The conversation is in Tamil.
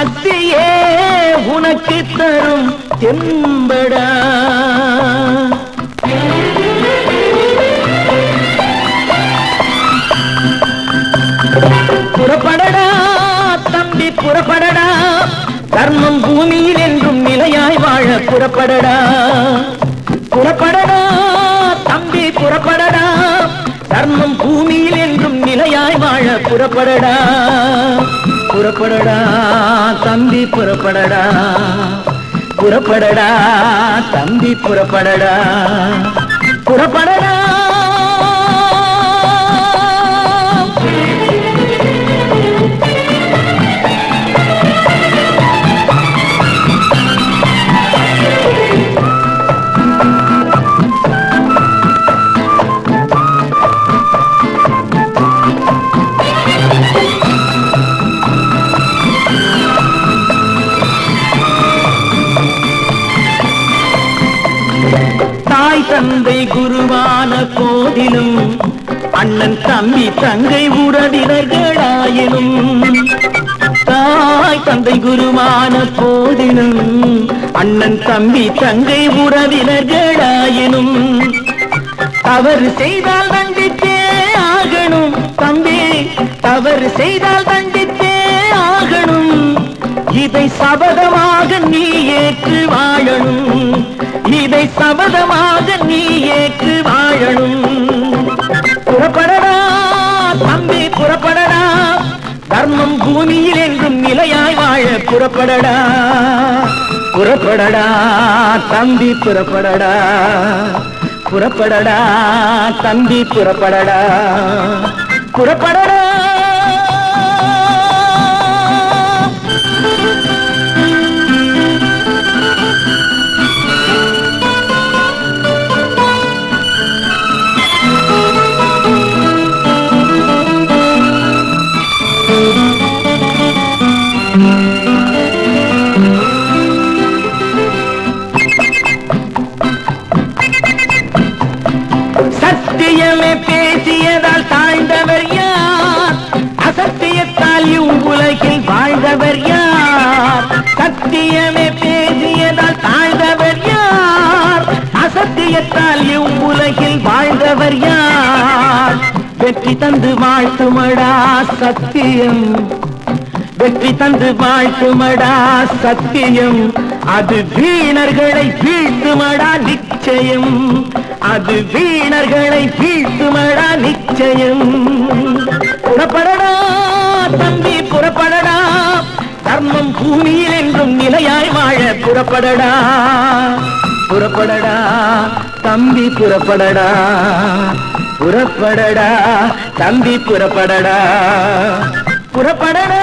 சக்தியே உனக்கு தரும் தெம்படா. புறப்படடா தம்பி புறப்படடா, தர்மம் பூமியில் என்றும் நிலையாய் வாழ புறப்படடா. புறப்படடா தம்பி புறப்படடா, தர்மம் பூமியில் என்றும் நிலையாய் வாழ புறப்படடா. புறப்படடா தம்பி புறப்படடா, புறப்படடா தம்பி புறப்படடா. புறப்படடா தந்தை குருவான போதிலும் அண்ணன் தம்பி தங்கை உறவினர்களாயினும், தாய் தந்தை குருவான போதிலும் அண்ணன் தம்பி தங்கை உறவினர்களாயினும், தவறு செய்தால் தண்டித்தே ஆகணும் தம்பி, தவறு செய்தால் தண்டித்தே ஆகணும். இதை சபதமாக நீ ஏற்று வாழணும், இதை சபதமாக நீ ஏற்று வாழணும். புறப்படடா தம்பி புறப்படடா, தர்மம் பூமியில் என்றும் நிலையாய் வாழ புறப்படடா. புறப்படடா தம்பி புறப்படடா, புறப்படடா தம்பி புறப்படடா. புறப்படடா சத்தியமே பேசியதால் தாழ்ந்தவர் யார், அசத்தியத்தால் உலகில் வாழ்ந்தவர் யார். சத்தியமே பேசியதால் தாழ்ந்தவர் யார், அசத்தியத்தால் உலகில் வாழ்ந்தவர் யார். வெற்றி தந்து வாழ்த்துமடா சத்தியம், வெற்றி தந்து வாழ்த்துமடா சத்தியம், அது வீணர்களை வீழ்த்துமடா நிச்சயம், அது வீணர்களை வீழ்த்துமடா நிச்சயம். புறப்படடா தம்பி புறப்படடா, தர்மம் பூமியில் என்றும் நிலையாய் வாழ புறப்படடா. புறப்படடா தம்பி புறப்படடா, புறப்படடா தம்பி புறப்படடா. புறப்படடா